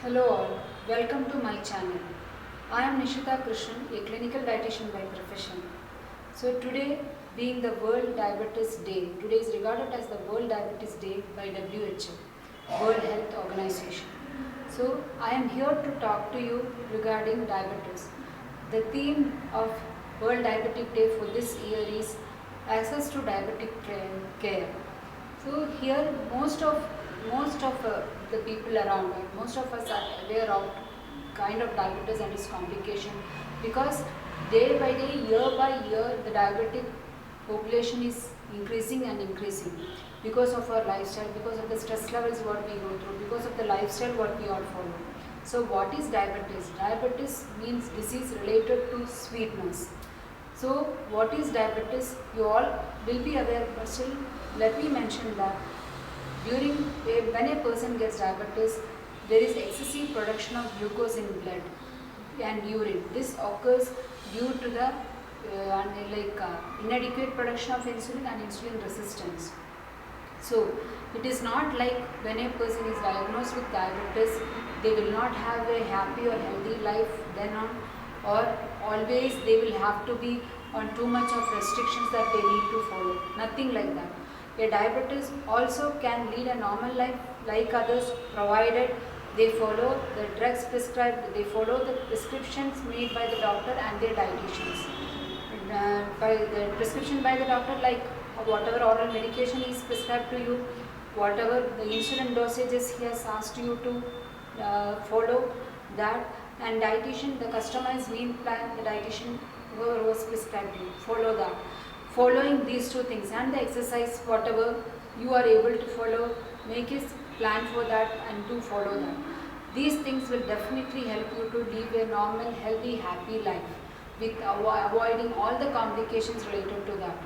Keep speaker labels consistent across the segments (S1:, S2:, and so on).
S1: Hello all, welcome to my channel. I am Nishita Krishnan, a clinical dietitian by profession. So today being the World Diabetes Day, today is regarded as the World Diabetes Day by WHO, World Health Organization. So I am here to talk to you regarding diabetes. The theme of World Diabetic Day for this year is access to diabetic care. So here most of the people around, most of us are aware of kind of diabetes and its complication, because day by day, year by year, the diabetic population is increasing and increasing because of our lifestyle, because of the stress levels what we go through, because of the lifestyle what we all follow. So what is diabetes? Diabetes means disease related to sweetness. So what is diabetes? You all will be aware, but still let me mention that when a person gets diabetes, there is excessive production of glucose in blood and urine. This occurs due to the inadequate production of insulin and insulin resistance. So it is not like when a person is diagnosed with diabetes, they will not have a happy or healthy life then on, or always they will have to be on too much of restrictions that they need to follow. Nothing like that. A diabetes also can lead a normal life like others, provided they follow the drugs prescribed, they follow the prescriptions made by the doctor and their dietitians. By the prescription by the doctor, like whatever oral medication is prescribed to you, whatever the insulin dosages he has asked you to follow that, and dietitian, the customized meal plan, the dietitian whoever was prescribed you, follow that. Following these two things and the exercise, whatever you are able to follow, make a plan for that and to follow that. These things will definitely help you to live a normal, healthy, happy life with avoiding all the complications related to that.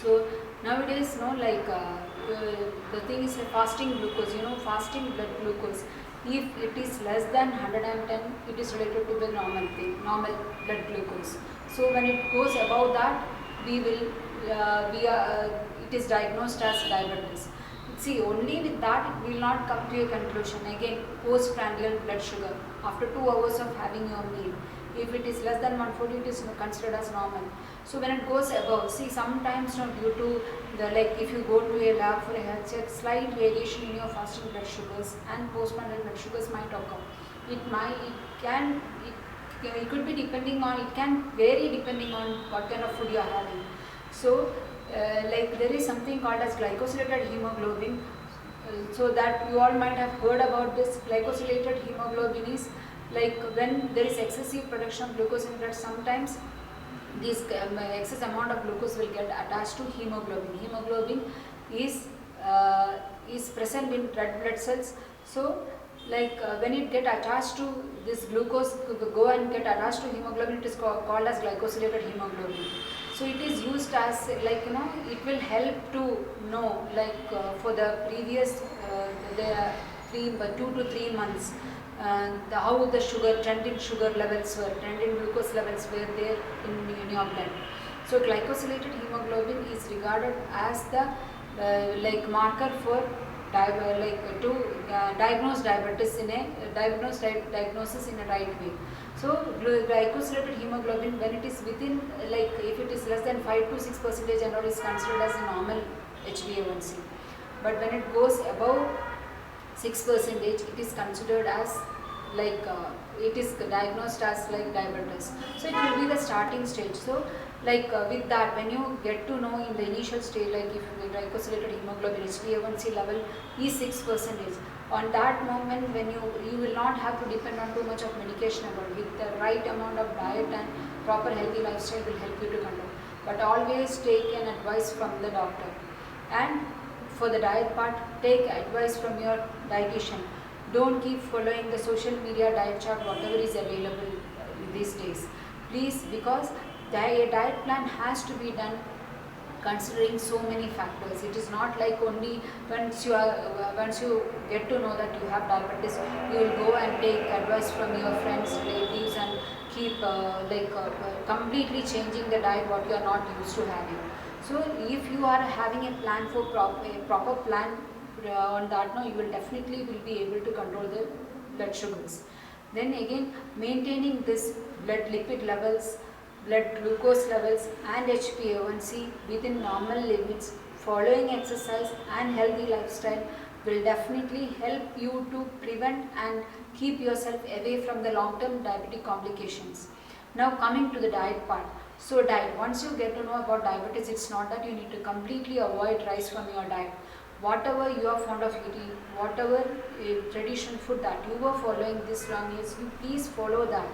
S1: So nowadays, the thing is fasting glucose, fasting blood glucose. If it is less than 110, it is related to the normal blood glucose. So when it goes above that, it is diagnosed as diabetes. See, only with that it will not come to a conclusion. Again, postprandial blood sugar after 2 hours of having your meal. If it is less than 140, it is considered as normal. So when it goes above, see, sometimes due to if you go to a lab for a health check, slight variation in your fasting blood sugars and postprandial blood sugars might occur. It could be it can vary depending on what kind of food you are having. So there is something called as glycosylated hemoglobin. So that you all might have heard about this. Glycosylated hemoglobin is like when there is excessive production of glucose in blood, sometimes this excess amount of glucose will get attached to hemoglobin. Hemoglobin is present in red blood cells. So when it get attached to this glucose, go and get attached to hemoglobin, it is called as glycosylated hemoglobin. So it is used as it will help to know for the previous 2 to 3 months how the trending sugar levels were, trending glucose levels were there in your blood. So glycosylated hemoglobin is regarded as the marker for diagnose diabetes diagnosis in a right way. So glycosylated hemoglobin, when it is within if it is less than 5 to 6% and all, is considered as a normal HbA1c. But when it goes above 6%, it is considered as it is diagnosed as diabetes. So it will be the starting stage. So with that, when you get to know in the initial stage, if the glycosylated hemoglobin HbA1c level is 6%, on that moment when you will not have to depend on too much of medication about. With the right amount of diet and proper healthy lifestyle will help you to control. But always take an advice from the doctor. And for the diet part, take advice from your dietitian. Don't keep following the social media diet chart, whatever is available these days. Please, because a diet plan has to be done considering so many factors. It is not like only once you get to know that you have diabetes, you will go and take advice from your friends, relatives, and keep completely changing the diet what you are not used to having. So if you are having a plan for a proper plan on that, you will definitely be able to control the blood sugars. Then again, maintaining this blood lipid levels, blood glucose levels and HbA1c within normal limits, following exercise and healthy lifestyle will definitely help you to prevent and keep yourself away from the long-term diabetic complications. Now coming to the diet part. So diet, once you get to know about diabetes, it's not that you need to completely avoid rice from your diet. Whatever you are fond of eating, whatever traditional food that you were following this long years, you please follow that.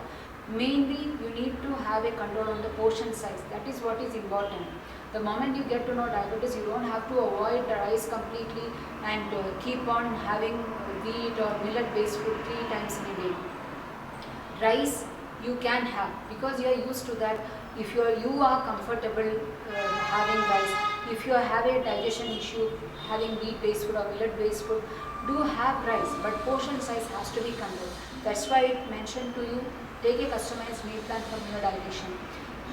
S1: Mainly you need to have a control on the portion size. That is what is important. The moment you get to know diabetes, you don't have to avoid the rice completely and keep on having wheat or millet based food 3 times in a day. Rice you can have because you are used to that. If you are comfortable having rice, if you have a digestion issue having wheat based food or millet based food, do have rice, but portion size has to be controlled. That's why it mentioned to you, take a customized meal plan from your dietitian.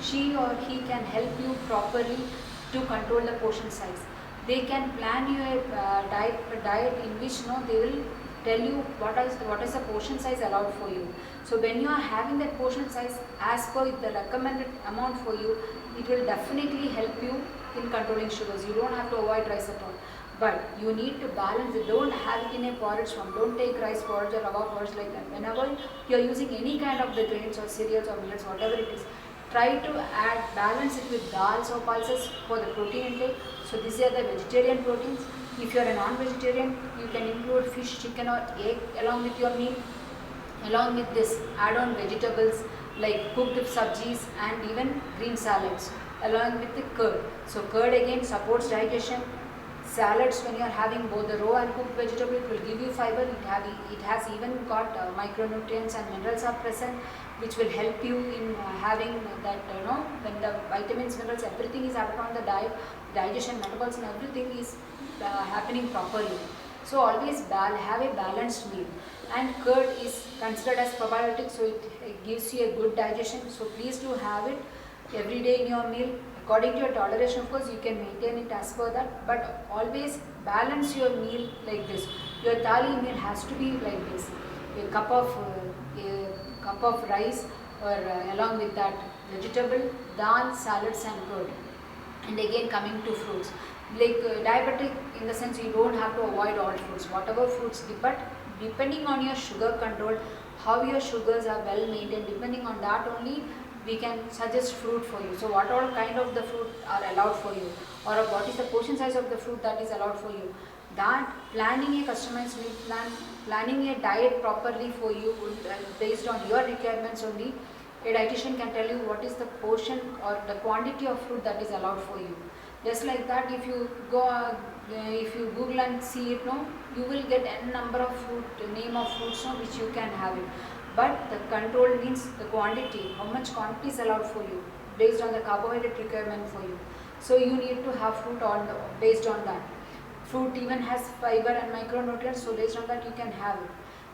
S1: She or he can help you properly to control the portion size. They can plan you a diet in which they will tell you what is the portion size allowed for you. So when you are having that portion size as per the recommended amount for you, it will definitely help you in controlling sugars. You don't have to avoid rice at all. But you need to balance it. Don't have it in a porridge form. Don't take rice porridge or rava porridge like that. Whenever you are using any kind of the grains or cereals or millets, whatever it is, try to balance it with dals or pulses for the protein intake. So these are the vegetarian proteins. If you are a non-vegetarian, you can include fish, chicken or egg along with your meal. Along with this, add on vegetables like cooked sabjis and even green salads along with the curd. So curd again supports digestion. Salads, when you are having both the raw and cooked vegetable, it will give you fiber. It has even got micronutrients and minerals are present, which will help you in having that, when the vitamins, minerals, everything is added on the diet, digestion, metabolism, everything is happening properly. So always have a balanced meal. And curd is considered as probiotic, so it gives you a good digestion. So please do have it every day in your meal. According to your toleration, of course, you can maintain it as per that, but always balance your meal like this. Your thali meal has to be like this: a cup of rice, or along with that vegetable, dal, salads, and curd. And again, coming to fruits, like diabetic in the sense you don't have to avoid all fruits. Whatever fruits, but depending on your sugar control, how your sugars are well maintained, depending on that only we can suggest fruit for you. So what all kind of the fruit are allowed for you, or what is the portion size of the fruit that is allowed for you. That planning a customized meal plan, planning a diet properly for you based on your requirements only, a dietitian can tell you what is the portion or the quantity of fruit that is allowed for you. Just like that, if you go, if you Google and see it, you will get n number of fruit, name of fruits, which you can have it. But the control means the quantity, how much quantity is allowed for you based on the carbohydrate requirement for you. So you need to have fruit based on that. Fruit even has fiber and micronutrients, so based on that you can have it.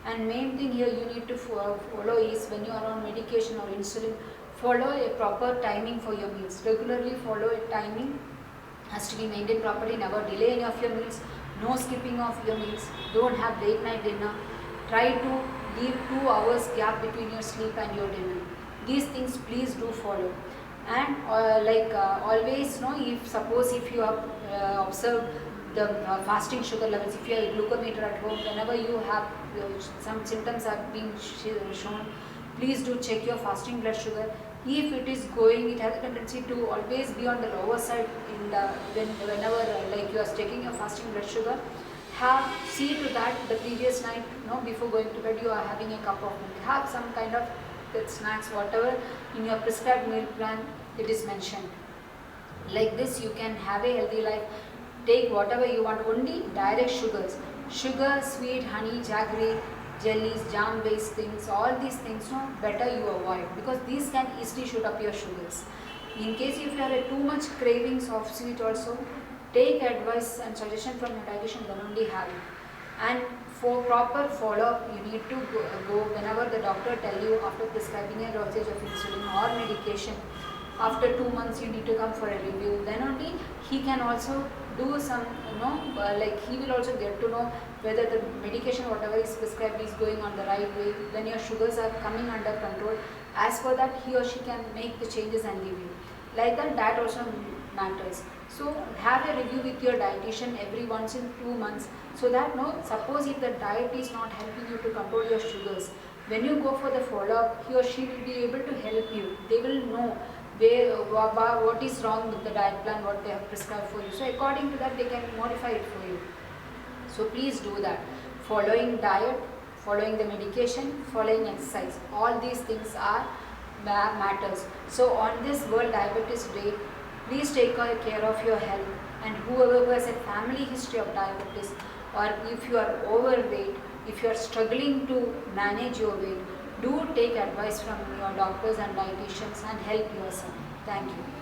S1: And main thing here you need to follow is, when you are on medication or insulin, follow a proper timing for your meals. Regularly follow a timing, has to be maintained properly. Never delay any of your meals, no skipping of your meals, don't have late night dinner. Try to leave 2 hours gap between your sleep and your dinner. These things please do follow. And always, if suppose if you have observed the fasting sugar levels, if you have a glucometer at home, whenever you have some symptoms are being shown, please do check your fasting blood sugar. If it is going, it has a tendency to always be on the lower side in the whenever you are checking your fasting blood sugar. See to that the previous night, before going to bed, you are having a cup of milk. Have some kind of snacks, whatever in your prescribed meal plan it is mentioned. Like this, you can have a healthy life. Take whatever you want, only direct sugars. Sugar, sweet, honey, jaggery, jellies, jam based things, all these things, better you avoid, because these can easily shoot up your sugars. In case if you have too much cravings of sweet also, take advice and suggestion from your dietitian, then only have it. And for proper follow-up, you need to go whenever the doctor tell you after prescribing a dosage of insulin or medication. After 2 months, you need to come for a review. Then only he can also do some, he will also get to know whether the medication whatever is prescribed is going on the right way, when your sugars are coming under control. As for that, he or she can make the changes and give you. Like that, diet also matters. So have a review with your dietitian every once in 2 months, so that suppose if the diet is not helping you to control your sugars, when you go for the follow-up, he or she will be able to help you. They will know what is wrong with the diet plan, what they have prescribed for you. So according to that, they can modify it for you. So please do that. Following diet, following the medication, following exercise, all these things are matters. So on this World Diabetes Day, please take care of your health, and whoever has a family history of diabetes, or if you are overweight, if you are struggling to manage your weight, do take advice from your doctors and dietitians and help yourself. Thank you.